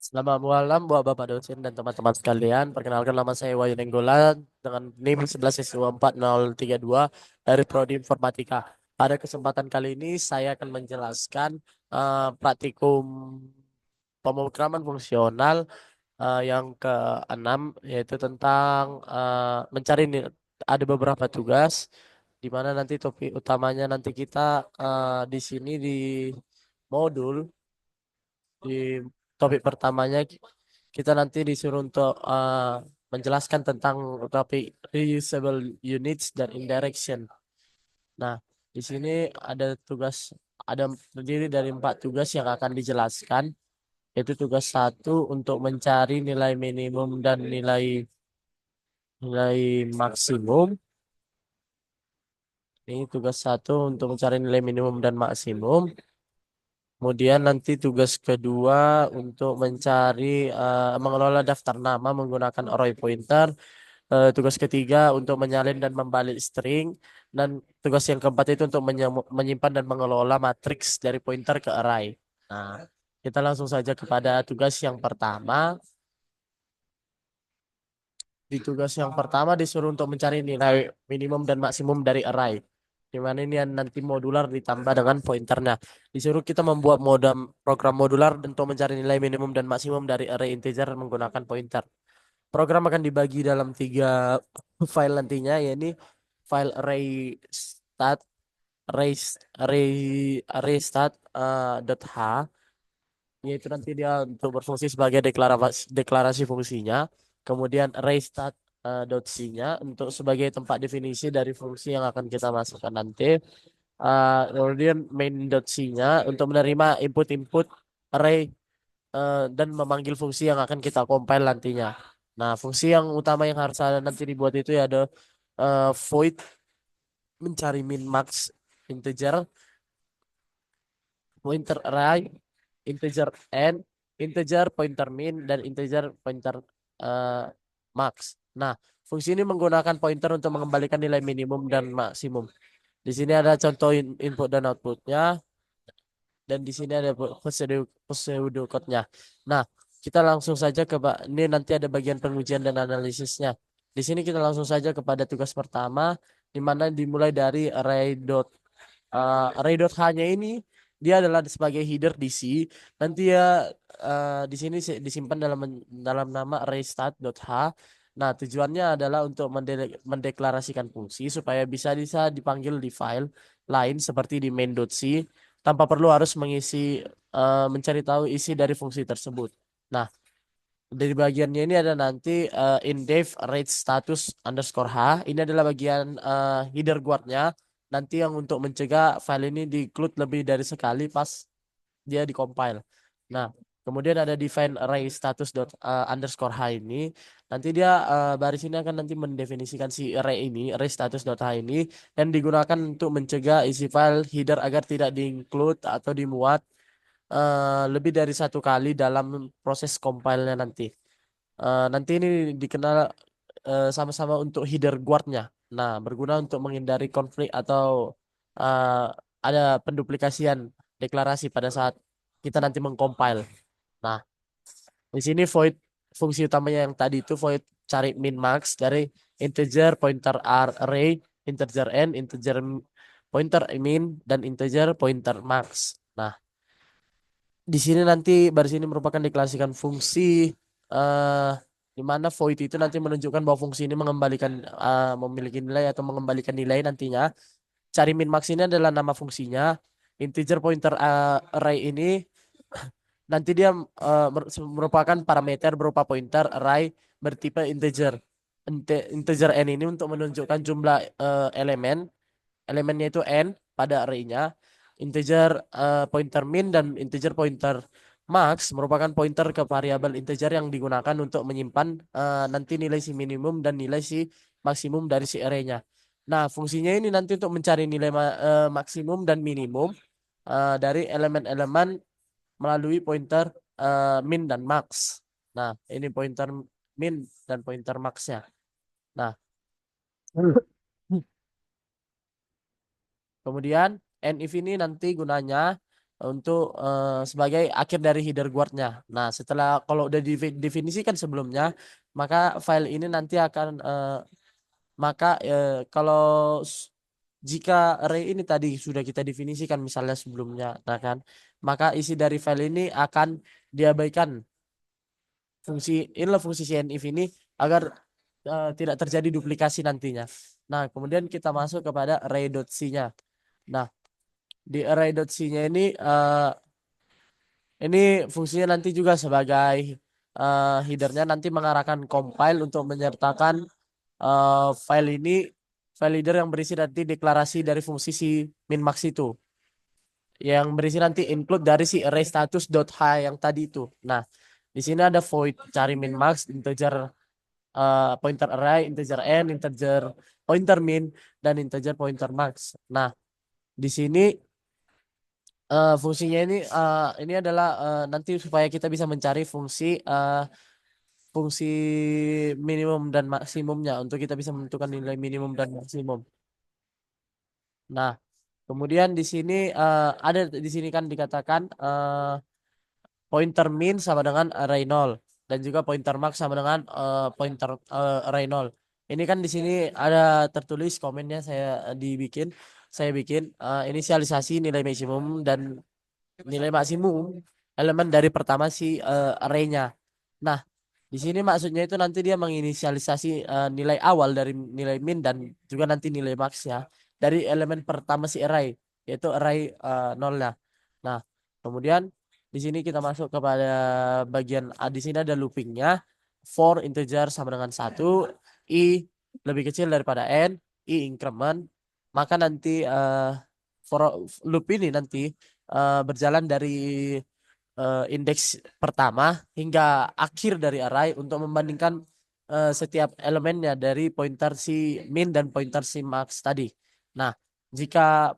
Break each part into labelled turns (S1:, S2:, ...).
S1: Selamat malam buat Bapak dosen dan teman-teman sekalian. Perkenalkan nama saya Wahyu Nenggolan dengan NIM 11 4032 dari Prodi Informatika. Pada kesempatan kali ini saya akan menjelaskan praktikum pemrograman fungsional yang keenam, yaitu tentang mencari ada beberapa tugas di mana nanti topik utamanya nanti kita di sini di modul di topik pertamanya kita nanti disuruh untuk menjelaskan tentang topik reusable units dan indirection. Nah, di sini ada tugas, ada terdiri dari 4 tugas yang akan dijelaskan, yaitu tugas satu untuk mencari nilai minimum dan nilai nilai maksimum. Ini tugas satu untuk mencari nilai minimum dan maksimum. Kemudian nanti tugas kedua untuk mencari mengelola daftar nama menggunakan array pointer. Tugas ketiga untuk menyalin dan membalik string. Dan tugas yang keempat itu untuk menyimpan dan mengelola matriks dari pointer ke array. Nah, kita langsung saja kepada tugas yang pertama. Di tugas yang pertama disuruh untuk mencari nilai minimum dan maksimum dari array. Di mana ini nanti modular ditambah dengan pointernya. Disuruh kita membuat program modular untuk mencari nilai minimum dan maksimum dari array integer menggunakan pointer. Program akan dibagi dalam 3 file nantinya, yaitu file array stat, array array array stat dot h, yaitu nanti dia untuk berfungsi sebagai deklarasi fungsinya. Kemudian array stat dot c-nya untuk sebagai tempat definisi dari fungsi yang akan kita masukkan nanti. Kemudian main.c-nya untuk menerima input-input array dan memanggil fungsi yang akan kita compile nantinya. Nah, fungsi yang utama yang harus ada nanti dibuat itu ya ada void mencari min max integer, pointer array, integer n, integer pointer min, dan integer pointer eh, max. Nah, fungsi ini menggunakan pointer untuk mengembalikan nilai minimum dan maksimum. Di sini ada contoh input dan outputnya, dan di sini ada pseudo code-nya. Nah, kita langsung saja ini nanti ada bagian pengujian dan analisisnya. Di sini kita langsung saja kepada tugas pertama, di mana dimulai dari array.h-nya ini dia adalah sebagai header DC. Nanti ya di sini disimpan dalam nama array_start.h. Nah, tujuannya adalah untuk mendeklarasikan fungsi supaya bisa dipanggil di file lain seperti di main.c tanpa perlu harus mencari tahu isi dari fungsi tersebut. Nah, dari bagiannya ini ada nanti indef rate status underscore h. Ini adalah bagian header guardnya. Nanti yang untuk mencegah file ini di-include lebih dari sekali pas dia di-compile. Nah, kemudian ada define array status underscore h ini. Nanti dia baris ini akan nanti mendefinisikan si array status h ini, dan digunakan untuk mencegah isi file header agar tidak di-include atau dimuat lebih dari satu kali dalam proses compile-nya nanti. Nanti ini dikenal sama-sama untuk header guardnya. Nah, berguna untuk menghindari konflik atau eh, ada penduplikasian deklarasi pada saat kita nanti mengcompile. Nah, di sini void fungsi utamanya yang tadi itu void cari min max dari integer pointer array, integer n, integer pointer min, dan integer pointer max. Nah, di sini nanti baris ini merupakan deklarasikan fungsi eh di mana void itu nanti menunjukkan bahwa fungsi ini memiliki nilai atau mengembalikan nilai nantinya. Cari min max ini adalah nama fungsinya. Integer pointer array ini nanti dia merupakan parameter berupa pointer array bertipe integer. Integer n ini untuk menunjukkan jumlah elemen. Elemennya itu n pada arraynya. Integer pointer min dan integer pointer max merupakan pointer ke variabel integer yang digunakan untuk menyimpan nanti nilai si minimum dan nilai si maksimum dari si arraynya. Nah, fungsinya ini nanti untuk mencari nilai maksimum dan minimum dari elemen-elemen melalui pointer min dan max. Nah, ini pointer min dan pointer maxnya. Nah, kemudian NIF ini nanti gunanya untuk sebagai akhir dari header guardnya. Nah, setelah kalau udah didefinisikan sebelumnya, maka file ini nanti akan maka kalau s- jika array ini tadi sudah kita definisikan misalnya sebelumnya, nah kan, maka isi dari file ini akan diabaikan fungsi inilah fungsi CNIF ini agar tidak terjadi duplikasi nantinya. Nah, kemudian kita masuk kepada array.c-nya. Nah, di array.c-nya ini fungsinya nanti juga sebagai headernya nanti mengarahkan compile untuk menyertakan file header yang berisi nanti deklarasi dari fungsi si minmax itu yang berisi nanti include dari si array status.h yang tadi itu. Nah, di sini ada void cari minmax, integer pointer array, integer n, integer pointer min, dan integer pointer max. Nah, di sini fungsinya ini adalah nanti supaya kita bisa mencari fungsi minimum dan maksimumnya untuk kita bisa menentukan nilai minimum dan maksimum. Nah, kemudian di sini ada di sini kan dikatakan pointer min sama dengan array 0 dan juga pointer max sama dengan pointer array 0. Ini kan di sini ada tertulis komennya saya bikin inisialisasi nilai maksimum dan nilai maksimum elemen dari pertama si array-nya. Nah, di sini maksudnya itu nanti dia menginisialisasi nilai awal dari nilai min dan juga nanti nilai max-nya dari elemen pertama si array, yaitu array 0-nya. Nah, kemudian di sini kita masuk kepada bagian di sini ada loopingnya for integer sama dengan 1, i lebih kecil daripada n, i increment, maka nanti for loop ini nanti berjalan dari indeks pertama hingga akhir dari array untuk membandingkan setiap elemennya dari pointer si min dan pointer si max tadi. Nah, jika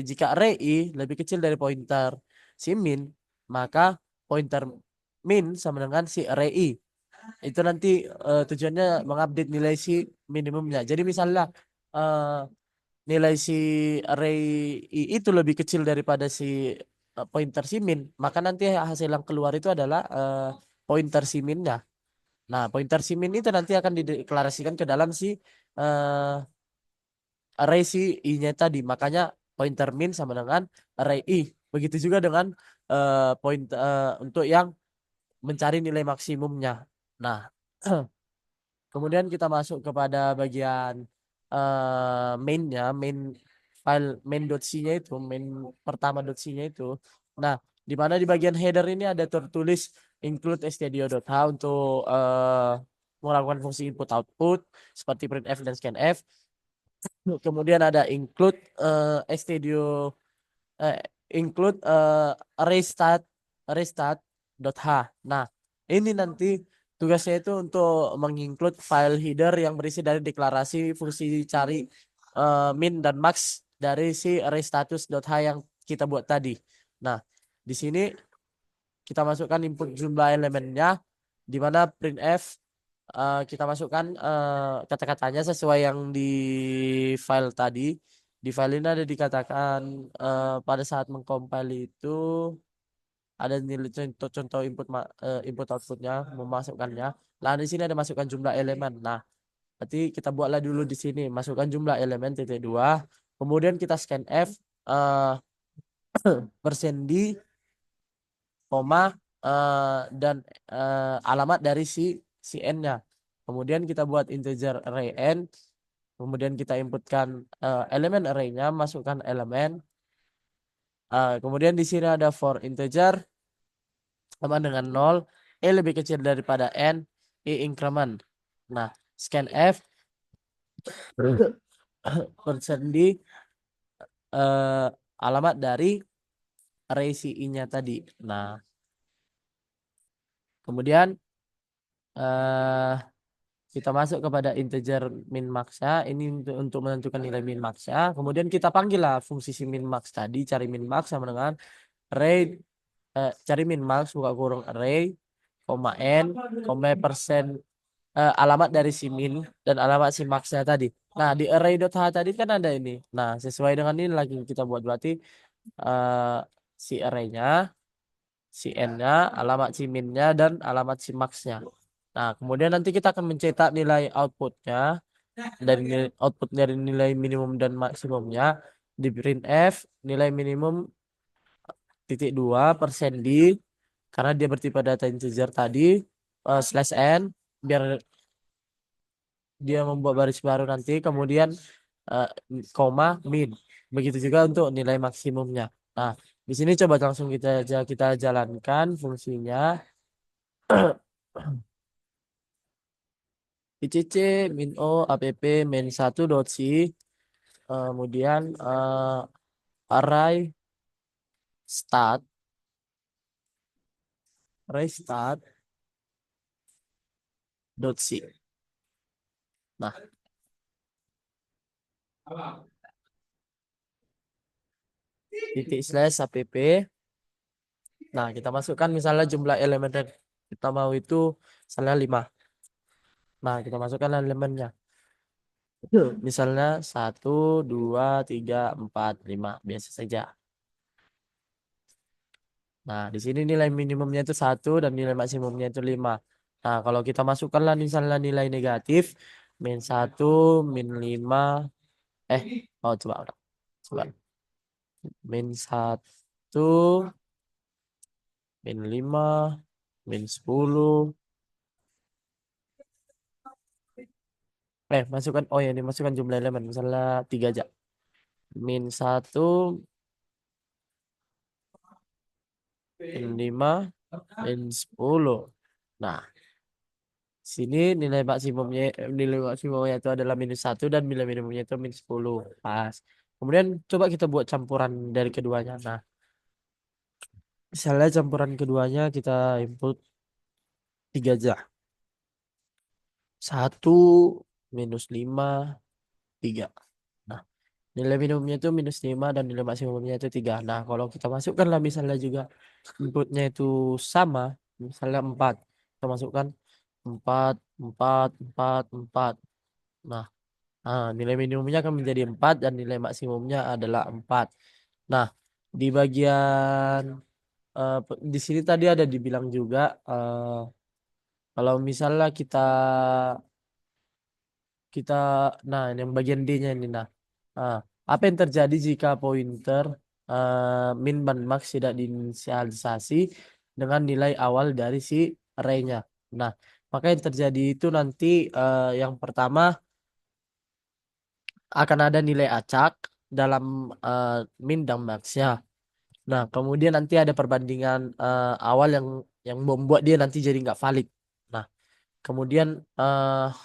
S1: jika array i lebih kecil dari pointer si min, maka pointer min sama dengan si array i. Itu nanti tujuannya mengupdate nilai si minimumnya. Jadi misalnya eh, nilai si array i itu lebih kecil daripada si pointer si min, maka nanti hasil yang keluar itu adalah pointer si minnya. Nah, pointer si min itu nanti akan dideklarasikan ke dalam si eh, array si i-nya tadi. Makanya pointer min sama dengan array i. Begitu juga dengan untuk yang mencari nilai maksimumnya. Nah, kemudian kita masuk kepada bagian mainnya, file main.c-nya itu, main pertama.c-nya itu. Nah, di mana di bagian header ini ada tertulis include stdio.h untuk melakukan fungsi input output seperti printf dan scanf. Kemudian ada stdio eh, include restart.h. Nah, ini nanti tugasnya itu untuk menginclude file header yang berisi dari deklarasi fungsi cari min dan max dari si array_status.h yang kita buat tadi. Nah, di sini kita masukkan input jumlah elemennya di mana printf kita masukkan kata-katanya sesuai yang di file tadi. Di file ini ada dikatakan pada saat mengcompile itu ada nilai contoh input outputnya memasukkannya. Nah, di sini ada masukkan jumlah elemen. Nah, berarti kita buatlah dulu di sini masukkan jumlah elemen titik dua. Kemudian kita scanf eh persen d koma dan alamat dari si n-nya. Kemudian kita buat integer array n. Kemudian kita inputkan elemen array-nya, masukkan elemen. Kemudian di sini ada for integer sama dengan 0, lebih kecil daripada n, increment. Nah, scanf persen d alamat dari array si i-nya tadi. Nah, kemudian eh kita masuk kepada integer min max-nya. Ini untuk menentukan nilai min max-nya. Kemudian kita panggil lah fungsi si min max tadi, cari min max sama dengan array cari min max buka kurung array koma n koma persen alamat dari si min dan alamat si max-nya tadi. Nah, di array.h tadi kan ada ini. Nah, sesuai dengan ini lagi kita buat berarti eh, si array-nya, si n-nya, alamat si min-nya, dan alamat si max-nya. Nah, kemudian nanti kita akan mencetak nilai outputnya dari output dari nilai minimum dan maksimumnya di printf nilai minimum titik dua persen di karena dia bertipe data integer tadi slash n biar dia membuat baris baru nanti kemudian eh, koma min begitu juga untuk nilai maksimumnya. Nah, di sini coba langsung kita jalankan fungsinya ICC min o app main 1 dot c kemudian array start start dot c. Nah, titik slash app. Nah, kita masukkan misalnya jumlah elemen yang kita mau itu misalnya 5. Nah, kita masukkan elemennya. Misalnya 1, 2, 3, 4, 5 biasa saja. Nah, di sini nilai minimumnya itu 1 dan nilai maksimumnya itu 5. Nah, kalau kita masukkanlah misalnya nilai negatif min 1, min 5, eh, oh coba, coba. Min 1, min 5, min 10. Masukkan, oh ya ini masukkan jumlah elemen, misalnya 3 aja. Min 1, min 5, min 10. Nah, sini nilai maksimumnya itu adalah -1 dan nilai minimumnya itu -10. Pas. Kemudian coba kita buat campuran dari keduanya. Nah, misalnya campuran keduanya kita input 3 aja. 1, -5, 3. Nah, nilai minimumnya itu -5 dan nilai maksimumnya itu 3. Nah, kalau kita masukkan lah misalnya juga inputnya itu sama, misalnya 4. Kita masukkan 4, 4, 4, 4. Nah, nilai minimumnya akan menjadi 4 dan nilai maksimumnya adalah 4. Nah, di bagian di sini tadi ada dibilang juga kalau misalnya kita kita nah yang bagian D-nya ini ah, apa yang terjadi jika pointer min dan max tidak diinisialisasi dengan nilai awal dari si array-nya. Nah, maka yang terjadi itu nanti yang pertama akan ada nilai acak dalam eh, min dan max-nya. Nah, kemudian nanti ada perbandingan awal yang membuat dia nanti jadi nggak valid. Nah, kemudian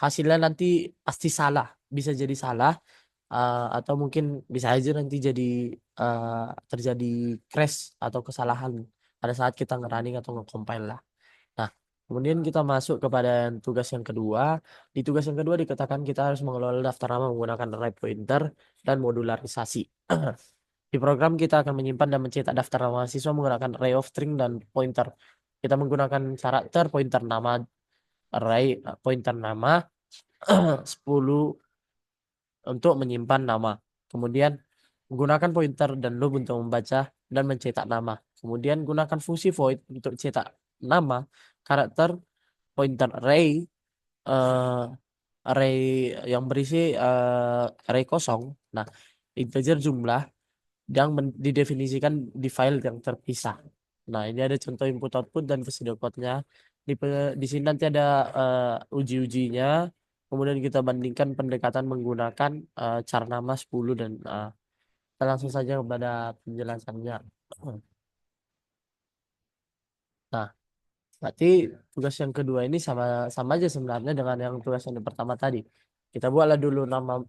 S1: hasilnya nanti pasti salah, bisa jadi salah atau mungkin bisa aja nanti jadi terjadi crash atau kesalahan pada saat kita ngerunning atau nge-compile lah. Nah, kemudian kita masuk kepada tugas yang kedua. Di tugas yang kedua dikatakan kita harus mengelola daftar nama menggunakan array pointer dan modularisasi. Di program kita akan menyimpan dan mencetak daftar nama siswa menggunakan array of string dan pointer. Kita menggunakan karakter pointer nama array pointer nama 10 untuk menyimpan nama. Kemudian gunakan pointer dan loop untuk membaca dan mencetak nama. Kemudian gunakan fungsi void untuk cetak nama karakter pointer array eh, array yang berisi array kosong. Nah, integer jumlah yang didefinisikan di file yang terpisah. Nah, ini ada contoh input output dan pseudocode-nya. Di sini nanti ada uji-ujinya. Kemudian kita bandingkan pendekatan menggunakan cara nama 10 dan kita langsung saja kepada penjelasannya. Nah, berarti tugas yang kedua ini sama sama aja sebenarnya dengan yang tugas yang pertama tadi. Kita buatlah dulu nama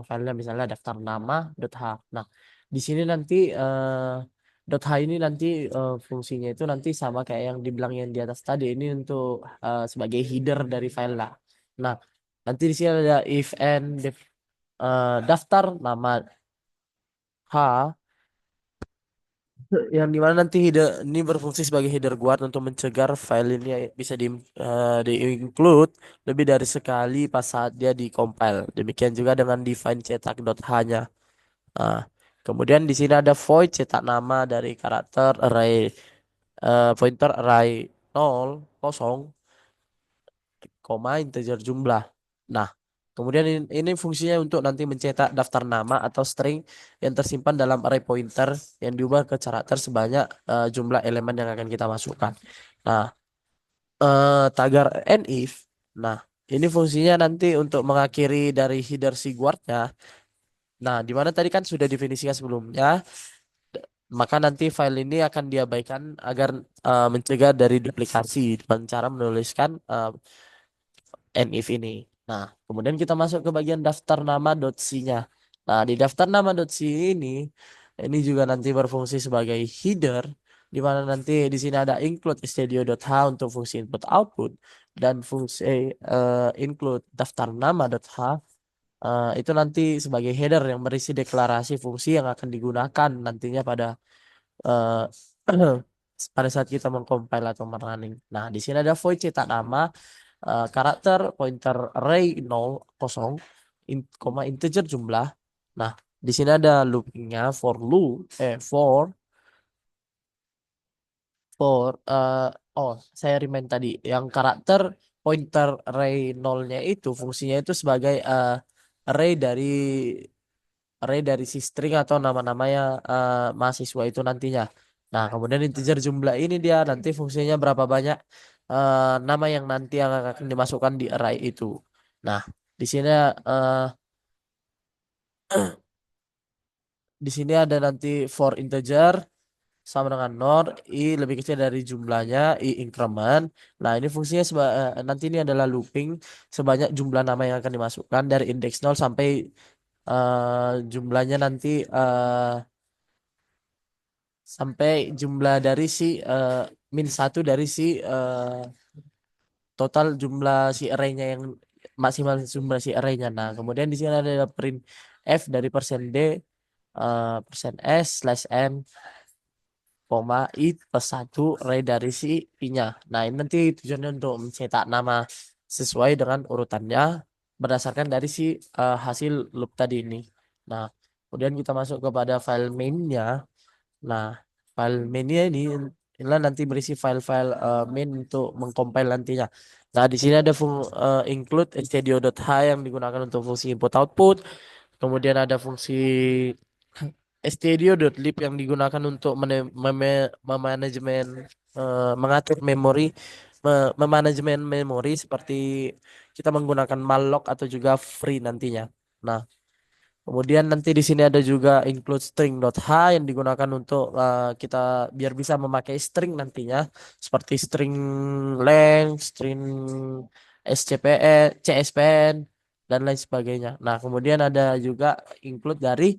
S1: filenya misalnya daftar nama.h. Nah, di sini nanti .h ini nanti fungsinya itu nanti sama kayak yang dibilang yang di atas tadi ini untuk sebagai header dari file lah. Nah, nanti di sini ada if and daftar nama h yang dimana nanti ini berfungsi sebagai header guard untuk mencegah file ini bisa di-include lebih dari sekali pas saat dia di-compile. Demikian juga dengan define cetak.h-nya. Nah, Kemudian di sini ada void cetak nama dari karakter array pointer array 0 kosong koma integer jumlah. Nah, kemudian ini fungsinya untuk nanti mencetak daftar nama atau string yang tersimpan dalam array pointer yang diubah ke karakter sebanyak jumlah elemen yang akan kita masukkan. Nah, tagar nif. Nah, ini fungsinya nanti untuk mengakhiri dari header si guardnya. Nah, di mana tadi kan sudah definisikan sebelumnya, maka nanti file ini akan diabaikan agar mencegah dari duplikasi dengan cara menuliskan and if ini. Nah, kemudian kita masuk ke bagian daftar nama .c-nya. Nah, di daftar nama .c ini juga nanti berfungsi sebagai header, di mana nanti di sini ada include studio.h untuk fungsi input output dan fungsi include daftar nama.h itu nanti sebagai header yang berisi deklarasi fungsi yang akan digunakan nantinya eh, pada saat kita mengcompile atau merunning. Nah, di sini ada void cetak nama karakter pointer array 0 kosong koma integer jumlah. Nah, di sini ada loopingnya oh saya remind tadi yang karakter pointer array 0-nya itu fungsinya itu sebagai array dari si string atau nama-namanya mahasiswa itu nantinya. Nah, kemudian integer jumlah ini dia nanti fungsinya berapa banyak nama yang nanti yang akan dimasukkan di array itu. Nah, di sini eh, di sini ada nanti for integer sama dengan nor i lebih kecil dari jumlahnya i increment. Nah, ini fungsinya nanti ini adalah looping sebanyak jumlah nama yang akan dimasukkan dari indeks 0 sampai jumlahnya nanti sampai jumlah dari si min satu dari si total jumlah si array-nya yang maksimal jumlah si array-nya. Nah, kemudian di sini ada print f dari persen d persen s slash n koma i plus satu array dari si i-nya. Nah, ini nanti tujuannya untuk mencetak nama sesuai dengan urutannya berdasarkan dari si hasil loop tadi ini. Nah, kemudian kita masuk kepada file main-nya. Nah, file mainnya inilah nanti berisi file-file main untuk mengcompile nantinya. Nah, di sini ada include stdio.h yang digunakan untuk fungsi input output. Kemudian ada fungsi stdio.lib yang digunakan untuk memanajemen mengatur memori memanajemen memori seperti kita menggunakan malloc atau juga free nantinya. Nah, kemudian nanti di sini ada juga include string.h yang digunakan untuk kita biar bisa memakai string nantinya seperti string length, string SCPN, CSPN dan lain sebagainya. Nah, kemudian ada juga include dari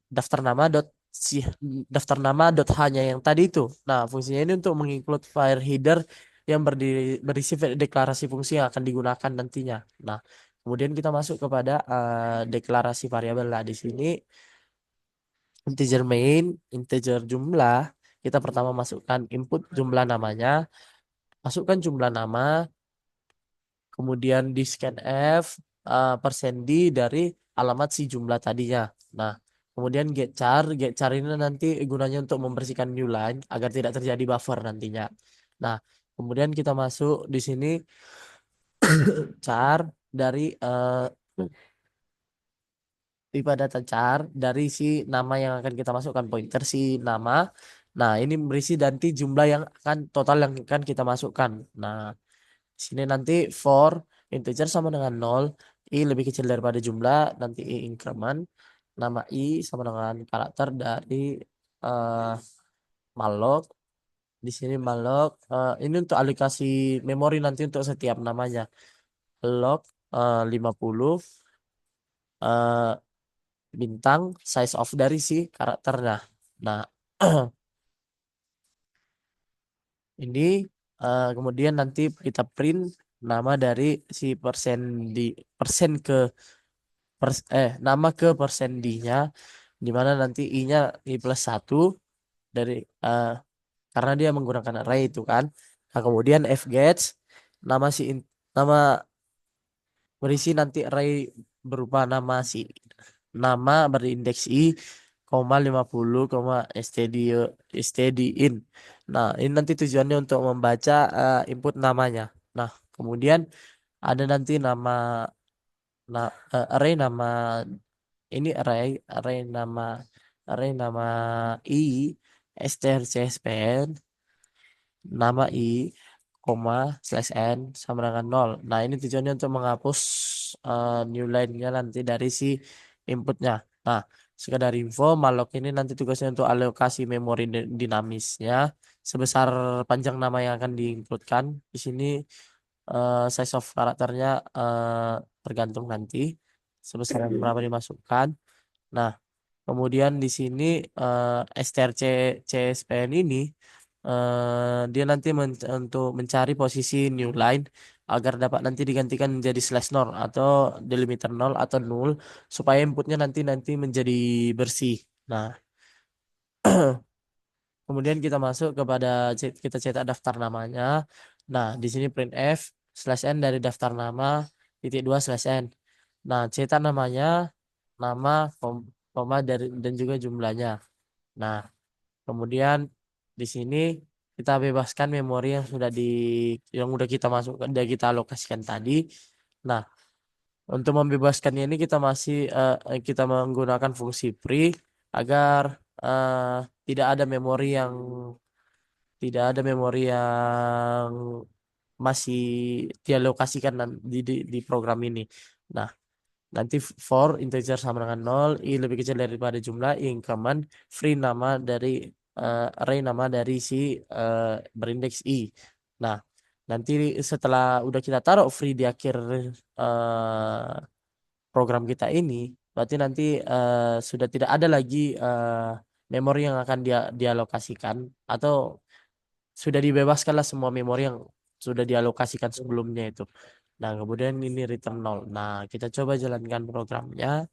S1: daftar nama si daftar nama hanya yang tadi itu. Nah, fungsinya ini untuk menginclude file header yang berisi deklarasi fungsi yang akan digunakan nantinya. Nah, kemudian kita masuk kepada deklarasi variabel. Nah, di sini integer main, integer jumlah. Kita pertama masukkan input jumlah namanya, masukkan jumlah nama, kemudian di scanf persen d dari alamat si jumlah tadinya. Nah, kemudian get char ini nanti gunanya untuk membersihkan new line agar tidak terjadi buffer nantinya. Nah, kemudian kita masuk di sini char dari tipe data char dari si nama yang akan kita masukkan pointer si nama. Nah, ini berisi nanti jumlah yang akan total yang akan kita masukkan. Nah, di sini nanti for integer sama dengan 0, i lebih kecil daripada jumlah, nanti i increment, nama i sama dengan karakter dari eh malloc. Di sini malloc ini untuk alokasi memori nanti untuk setiap namanya. Log 50 eh bintang size of dari si karakternya. Nah, ini kemudian nanti kita print nama dari si di persen ke nama ke persen D-nya di mana nanti I-nya I plus satu dari eh, karena dia menggunakan array itu kan. Nah, kemudian f gets nama nama berisi nanti array berupa nama berindeks I koma 50, koma std in. Nah, ini nanti tujuannya untuk membaca input namanya. Nah, kemudian ada nanti array nama ini array nama i strcspan nama i koma slash n sama dengan 0. Nah, ini tujuannya untuk menghapus new line-nya nanti dari si inputnya. Nah, sekedar info, malloc ini nanti tugasnya untuk alokasi memori dinamisnya sebesar panjang nama yang akan diinputkan. Di sini size of karakternya tergantung nanti sebesar yang berapa dimasukkan. Nah, kemudian di sini strc CSPN ini dia nanti untuk mencari posisi new line agar dapat nanti digantikan menjadi slash nol atau delimiter nol atau null supaya inputnya nanti nanti menjadi bersih. Nah, kemudian kita masuk kepada kita cetak daftar namanya. Nah, di sini printf slash n dari daftar nama titik dua slash n. Nah, cetak namanya nama koma dari dan juga jumlahnya. Nah, kemudian di sini kita bebaskan memori yang udah kita masukkan dan kita alokasikan tadi. Nah, untuk membebaskannya ini kita menggunakan fungsi free agar tidak ada memori yang masih dialokasikan di program ini. Nah, nanti for integer sama dengan 0, i lebih kecil daripada jumlah, i increment, free nama dari array nama dari si berindeks i. Nah, nanti setelah udah kita taruh free di akhir program kita ini, berarti nanti sudah tidak ada lagi memori yang akan dialokasikan atau sudah dibebaskanlah semua memori yang sudah dialokasikan sebelumnya itu. Nah, kemudian ini return 0. Nah, kita coba jalankan programnya.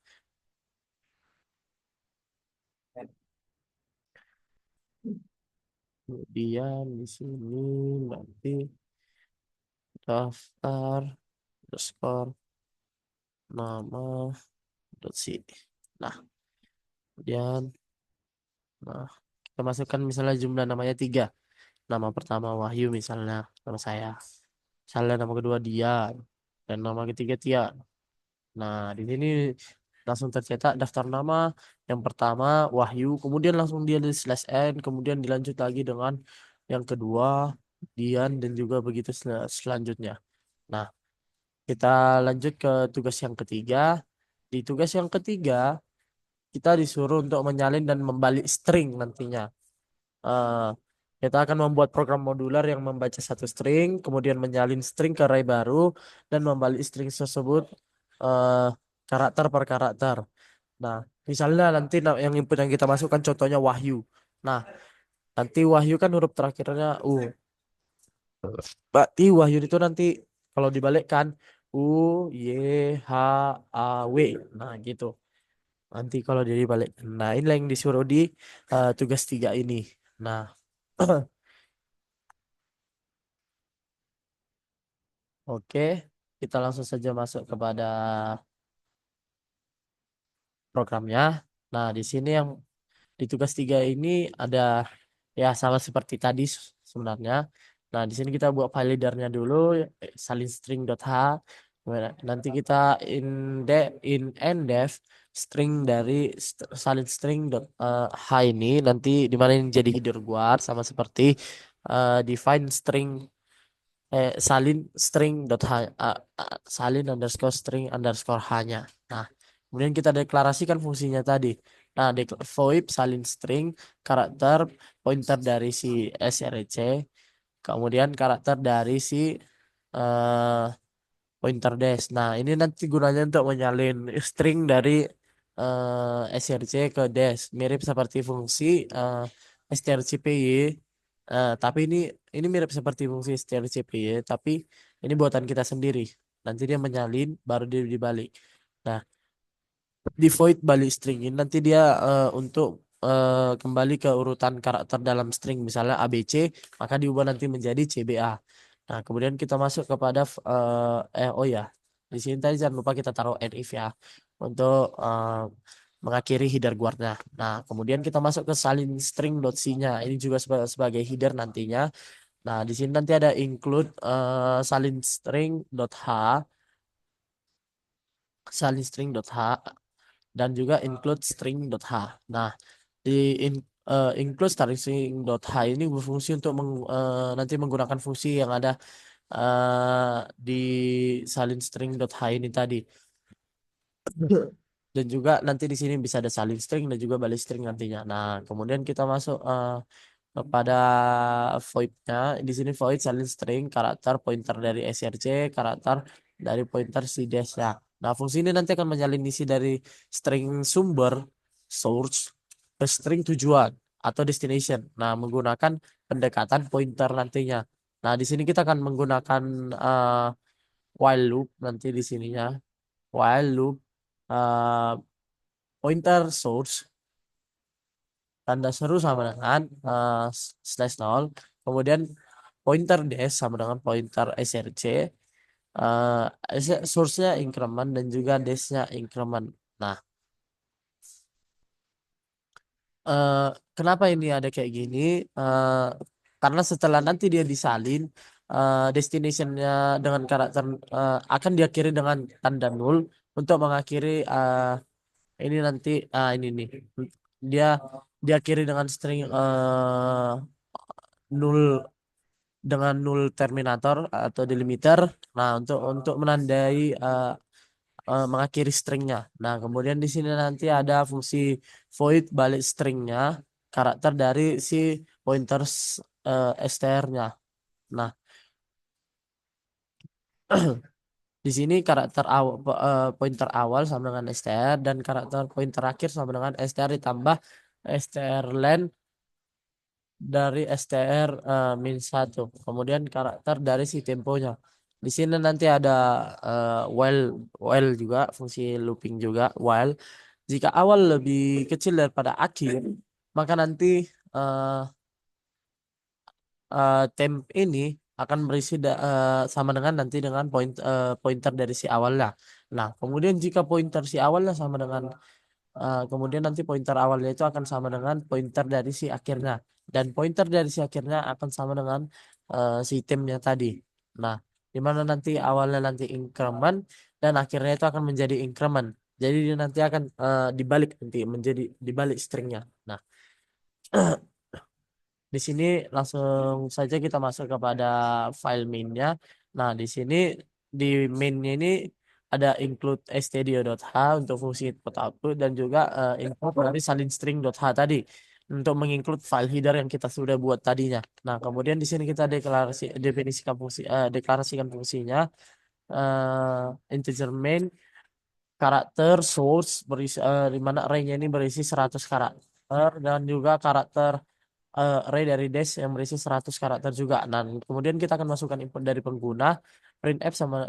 S1: Kemudian di sini nanti daftar underscore nama .c. Nah, kemudian kita masukkan misalnya jumlah namanya 3. Nama pertama Wahyu misalnya, nama saya. Misalnya nama kedua Dian dan nama ketiga Tia. Nah, di sini langsung tercetak daftar nama yang pertama Wahyu, kemudian langsung dia di slash n, kemudian dilanjut lagi dengan yang kedua Dian dan juga begitu selanjutnya. Nah, kita lanjut ke tugas yang ketiga. Di tugas yang ketiga, kita disuruh untuk menyalin dan membalik string nantinya. Eh, kita akan membuat program modular yang membaca satu string, kemudian menyalin string ke array baru, dan membalik string tersebut eh, karakter per karakter. Nah, misalnya nanti yang input yang kita masukkan contohnya Wahyu. Nah, nanti Wahyu kan huruf terakhirnya U. Berarti Wahyu itu nanti kalau dibalikkan U Y H A W. Nah, gitu. Nanti kalau dia dibalik. Nah, ini yang disuruh di tugas 3 ini. Nah, oke, kita langsung saja masuk kepada programnya. Nah, di sini yang di tugas 3 ini ada ya sama seperti tadi sebenarnya. Nah, di sini kita buat validernya dulu, salin string.h. Nanti kita in endef string dari salin string.h ini nanti dimana ini jadi header guard sama seperti define string salin string dot h, salin underscore string underscore h-nya. Nah, kemudian kita deklarasikan fungsinya tadi. Nah, void salin string karakter pointer dari si src, kemudian karakter dari si eh, pointer dash. Nah, ini nanti gunanya untuk menyalin string dari src ke dash, mirip seperti fungsi strcpy. Tapi ini mirip seperti fungsi strcpy, tapi ini buatan kita sendiri. Nanti dia menyalin, baru dia dibalik. Nah, di void balik string ini nanti dia untuk kembali ke urutan karakter dalam string, misalnya ABC, maka diubah nanti menjadi CBA. Nah, kemudian kita masuk kepada oh ya, di sini tadi jangan lupa kita taruh elif ya untuk mengakhiri header guardnya. Nah, kemudian kita masuk ke salin string.c-nya. Ini juga sebagai header nantinya. Nah, di sini nanti ada include salin string.h, salin string.h, dan juga include string.h. Nah, di include string.h ini berfungsi untuk nanti menggunakan fungsi yang ada di salin string.h ini tadi. Dan juga nanti di sini bisa ada salin string dan juga balik string nantinya. Nah, kemudian kita masuk kepada void-nya. Di sini void salin string karakter pointer dari src, karakter dari pointer si dash-nya. Nah, fungsi ini nanti akan menyalin isi dari string sumber source ke string tujuan atau destination. Nah, menggunakan pendekatan pointer nantinya. Nah, di sini kita akan menggunakan while loop nanti di sininya. While loop uh, pointer source tanda seru sama dengan slash 0, kemudian pointer dash sama dengan pointer src, source-nya increment dan juga dash-nya increment. Nah, eh, kenapa ini ada kayak gini? Eh, karena setelah nanti dia disalin, destination-nya dengan karakter akan diakhiri dengan tanda nul untuk mengakhiri ini nanti ini nih dia diakhiri dengan string nul dengan nul terminator atau delimiter. Nah, untuk menandai mengakhiri stringnya. Nah, kemudian di sini nanti ada fungsi void balik stringnya karakter dari si pointers str-nya. Nah, di sini karakter awal pointer awal sama dengan str dan karakter pointer akhir sama dengan str ditambah str len dari str min 1. Kemudian karakter dari si temponya. Di sini nanti ada while juga, fungsi looping juga while. Jika awal lebih kecil daripada akhir, maka nanti eh, temp ini akan berisi sama dengan nanti dengan pointer dari si awalnya. Nah, kemudian jika pointer si awalnya sama dengan kemudian nanti pointer awalnya itu akan sama dengan pointer dari si akhirnya. Dan pointer dari si akhirnya akan sama dengan si temnya tadi. Nah, di mana nanti awalnya nanti increment dan akhirnya itu akan menjadi increment. Jadi dia nanti akan dibalik nanti menjadi dibalik stringnya. Nah, di sini langsung saja kita masuk kepada file mainnya. Nah, di sini di mainnya ini ada include stdio.h untuk fungsi input output dan juga include dari salin string.h tadi untuk menginclude file header yang kita sudah buat tadinya. Nah, kemudian di sini kita definisikan deklarasikan fungsinya integer main karakter source berisi di mana array-nya ini berisi 100 karakter dan juga karakter array dari dash yang berisi 100 karakter juga. Nah, kemudian kita akan masukkan input dari pengguna printf sama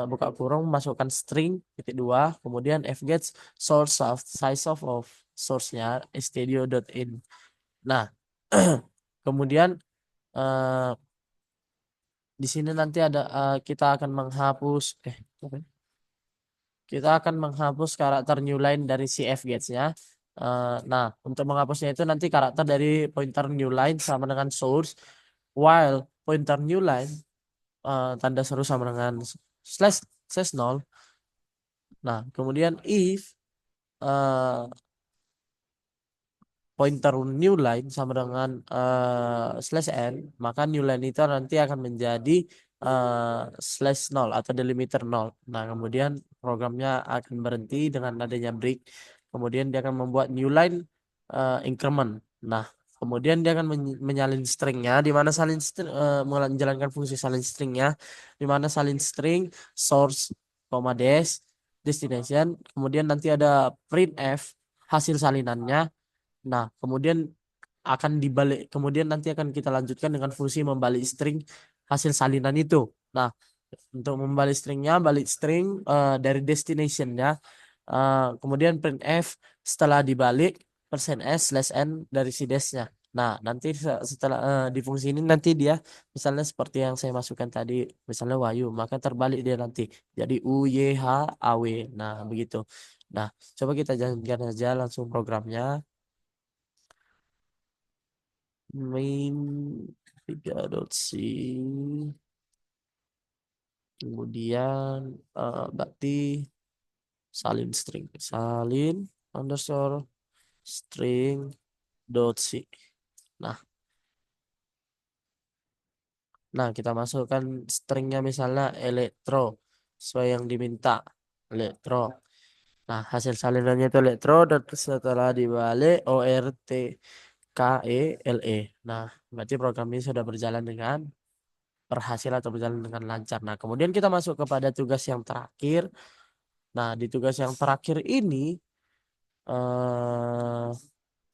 S1: buka kurung masukkan string titik dua, kemudian fgets source of size of source-nya stdio.in. Nah, kemudian eh, di sini nanti ada kita akan menghapus apa ya? Kita akan menghapus karakter new line dari si fgets-nya. Nah, untuk menghapusnya itu nanti karakter dari pointer new line sama dengan source, while pointer new line tanda seru sama dengan slash slash 0. Nah, kemudian if eh, pointer new line sama dengan slash n, maka new line itu nanti akan menjadi slash 0 atau delimiter 0. Nah, kemudian programnya akan berhenti dengan adanya break. Kemudian dia akan membuat new line increment. Nah, kemudian dia akan menyalin stringnya, di mana menjalankan fungsi salin stringnya, di mana salin string source, dash, destination. Kemudian nanti ada printf hasil salinannya. Nah, kemudian nanti akan kita lanjutkan dengan fungsi membalik string hasil salinan itu. Nah, untuk membalik stringnya, balik string dari destinationnya, kemudian printf setelah dibalik %s/n dari si dash-nya. Nah, nanti setelah di fungsi ini nanti dia misalnya seperti yang saya masukkan tadi, misalnya Wahyu, maka terbalik dia nanti. Jadi UYH AW. Nah, begitu. Nah, coba kita jalankan aja langsung programnya. Main 3.c, kemudian berarti salin underscore string dot c. Nah, kita masukkan stringnya misalnya elektro sesuai yang diminta, elektro. Nah, hasil salinannya itu elektro dan setelah dibalik ORTKELE. Nah, berarti program ini sudah berjalan dengan berhasil atau berjalan dengan lancar. Nah, kemudian kita masuk kepada tugas yang terakhir. Nah, di tugas yang terakhir ini eh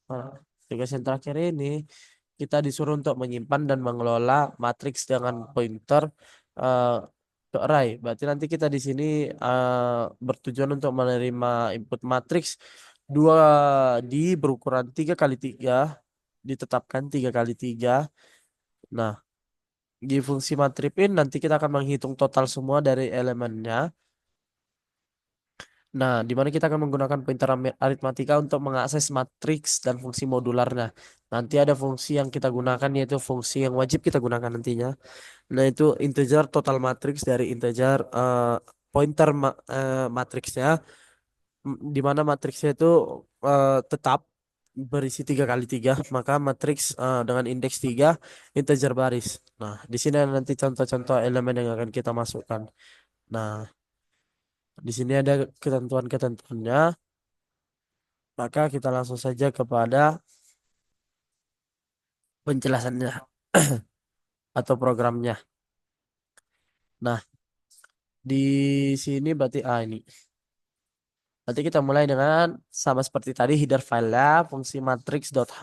S1: Nah, tugas yang terakhir ini kita disuruh untuk menyimpan dan mengelola matriks dengan pointer eh, ke array. Berarti nanti kita di sini bertujuan untuk menerima input matriks 2D berukuran 3 kali 3, ditetapkan 3 kali 3. Nah, di fungsi matripin nanti kita akan menghitung total semua dari elemennya. Nah, di mana kita akan menggunakan pointer aritmatika untuk mengakses matriks dan fungsi modularnya. Nanti ada fungsi yang kita gunakan yaitu fungsi yang wajib kita gunakan nantinya. Nah, itu integer total matriks dari integer pointer matriksnya, di mana matriksnya itu tetap berisi 3 kali 3, maka matriks dengan indeks 3 integer baris. Nah, di sini ada nanti contoh-contoh elemen yang akan kita masukkan. Nah, di sini ada ketentuan-ketentuannya. Maka kita langsung saja kepada penjelasannya atau programnya. Nah, di sini berarti ini. Nanti kita mulai dengan sama seperti tadi header filenya fungsi matrix.h,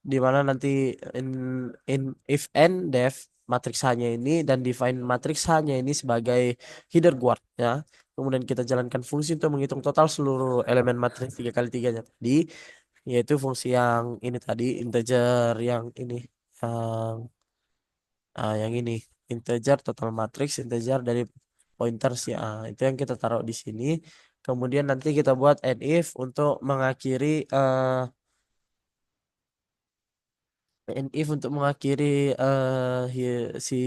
S1: di mana nanti in, in if n def matriks hanya ini dan define matriks hanya ini sebagai header guardnya. Kemudian kita jalankan fungsi untuk menghitung total seluruh elemen matriks 3 kali 3-nya tadi, yaitu fungsi yang ini tadi integer yang ini, yang yang ini integer total matrix integer dari pointer si A itu yang kita taruh di sini. Kemudian nanti kita buat and if untuk mengakhiri si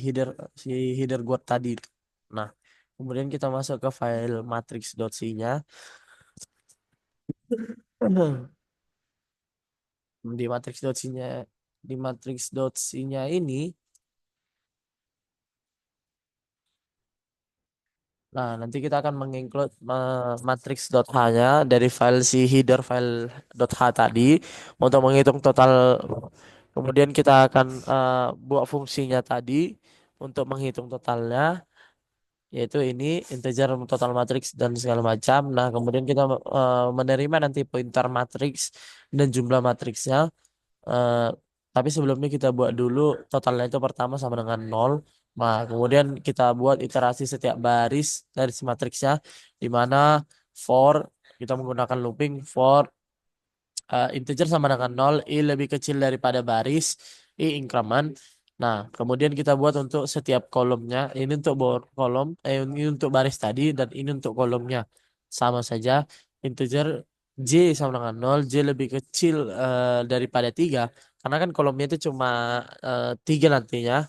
S1: header guard tadi itu. Nah, kemudian kita masuk ke file matrix.c-nya. Di matrix.c-nya ini. Nah, nanti kita akan menginclude matrix.h-nya dari file si header file .h tadi untuk menghitung total. Kemudian kita akan buat fungsinya tadi untuk menghitung totalnya, yaitu ini integer total matrix dan segala macam. Nah, kemudian kita menerima nanti pointer matrix dan jumlah matriksnya. Eh, tapi sebelumnya kita buat dulu totalnya itu pertama sama dengan 0. Nah, kemudian kita buat iterasi setiap baris dari si matriksnya, di mana for kita menggunakan looping for integer sama dengan 0, i lebih kecil daripada baris, i increment. Nah, kemudian kita buat untuk setiap kolomnya, ini untuk kolom, ini untuk baris tadi, dan ini untuk kolomnya. Sama saja, integer j sama dengan 0, j lebih kecil daripada 3, karena kan kolomnya itu cuma 3 nantinya.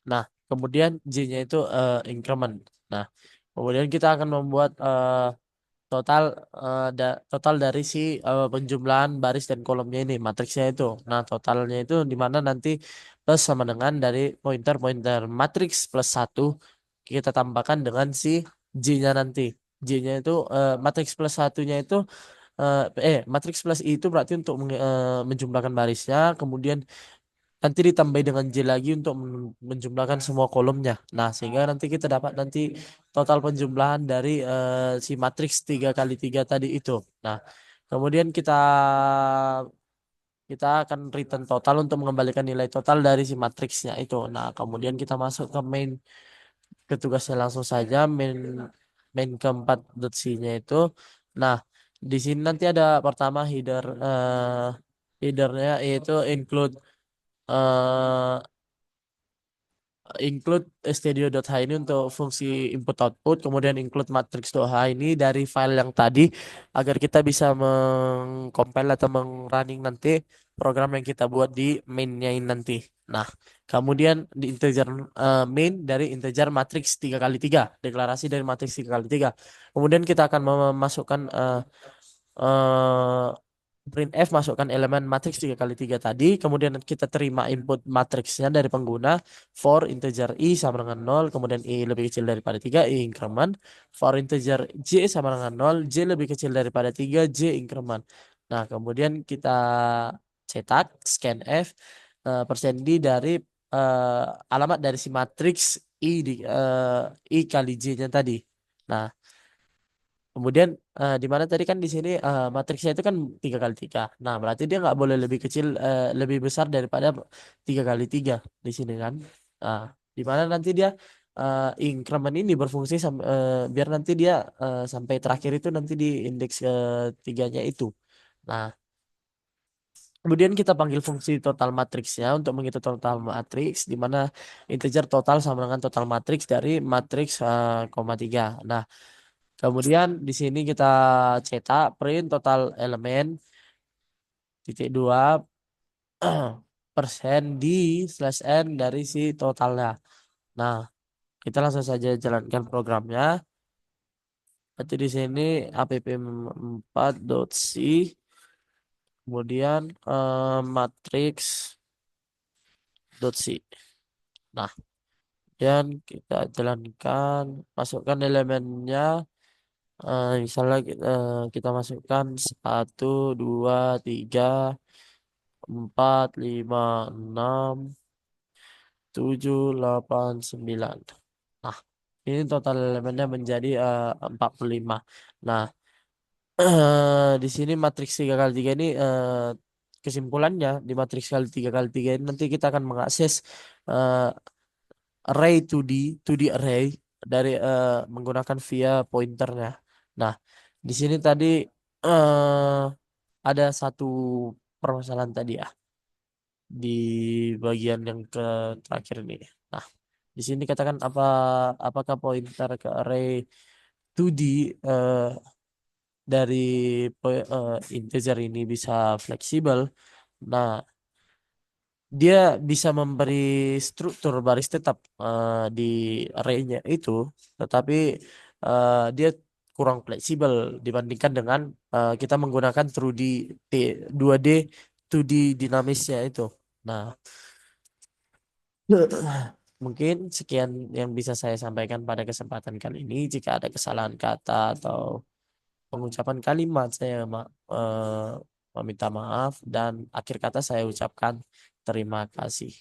S1: Nah, kemudian j-nya itu increment. Nah, kemudian kita akan membuat total total dari si penjumlahan baris dan kolomnya ini matriksnya itu. Nah, totalnya itu di mana nanti plus sama dengan dari pointer matriks plus 1 kita tambahkan dengan si J-nya nanti. J-nya itu matriks plus satunya itu matriks plus I itu berarti untuk menjumlahkan barisnya, kemudian nanti ditambahi dengan J lagi untuk menjumlahkan semua kolomnya. Nah, sehingga nanti kita dapat nanti total penjumlahan dari si matriks 3 kali 3 tadi itu. Nah, kemudian kita akan return total untuk mengembalikan nilai total dari si matriksnya itu. Nah, kemudian kita masuk ke ke tugasnya langsung saja, main keempat .c-nya itu. Nah, di sini nanti ada pertama header Headernya itu eh include studio.h ini untuk fungsi input output, kemudian include matrix.h ini dari file yang tadi agar kita bisa mengcompile atau mengrunning nanti program yang kita buat di mainnya ini nanti. Nah, kemudian di integer main dari integer matrix 3 kali 3 deklarasi dari matrix 3 kali 3. Kemudian kita akan memasukkan eh, printf masukkan elemen matriks 3 kali 3 tadi, kemudian kita terima input matriksnya dari pengguna for integer i sama dengan 0, kemudian i lebih kecil daripada 3, i increment, for integer j sama dengan 0, j lebih kecil daripada 3, j increment. Nah, kemudian kita cetak scanf persen d dari alamat dari si matriks i kali j-nya tadi. Nah, kemudian di mana tadi kan di sini matriksnya itu kan 3 kali 3. Nah, berarti dia nggak boleh lebih kecil lebih besar daripada 3 kali 3 di sini kan. Nah, di mana nanti dia increment ini berfungsi biar nanti dia sampai terakhir itu nanti di indeks ketiganya itu. Nah, kemudian kita panggil fungsi total matriksnya untuk menghitung total matriks di mana integer total sama dengan total matriks dari matriks koma 3. Nah, kemudian di sini kita cetak print total elemen titik dua persen di slash n dari si totalnya. Nah, kita langsung saja jalankan programnya. Berarti di sini app4.c kemudian matrix.c. Nah, dan kita jalankan, masukkan elemennya. Misalnya kita masukkan 1, 2, 3, 4, 5, 6, 7, 8, 9. Nah, ini total elemennya menjadi 45. Nah, di sini matriks 3 kali 3 ini kesimpulannya di matriks kali 3 kali 3 ini nanti kita akan mengakses eh, array 2D array dari menggunakan via pointernya. Nah, di sini tadi ada satu permasalahan tadi ya di bagian yang terakhir ini. Nah, di sini katakan apakah pointer ke array 2D eh, dari integer ini bisa fleksibel. Nah, dia bisa memberi struktur baris tetap di array-nya itu, tetapi dia kurang fleksibel dibandingkan dengan kita menggunakan 2D 2D dinamisnya itu. Nah, mungkin sekian yang bisa saya sampaikan pada kesempatan kali ini. Jika ada kesalahan kata atau pengucapan kalimat, saya meminta maaf dan akhir kata saya ucapkan terima kasih.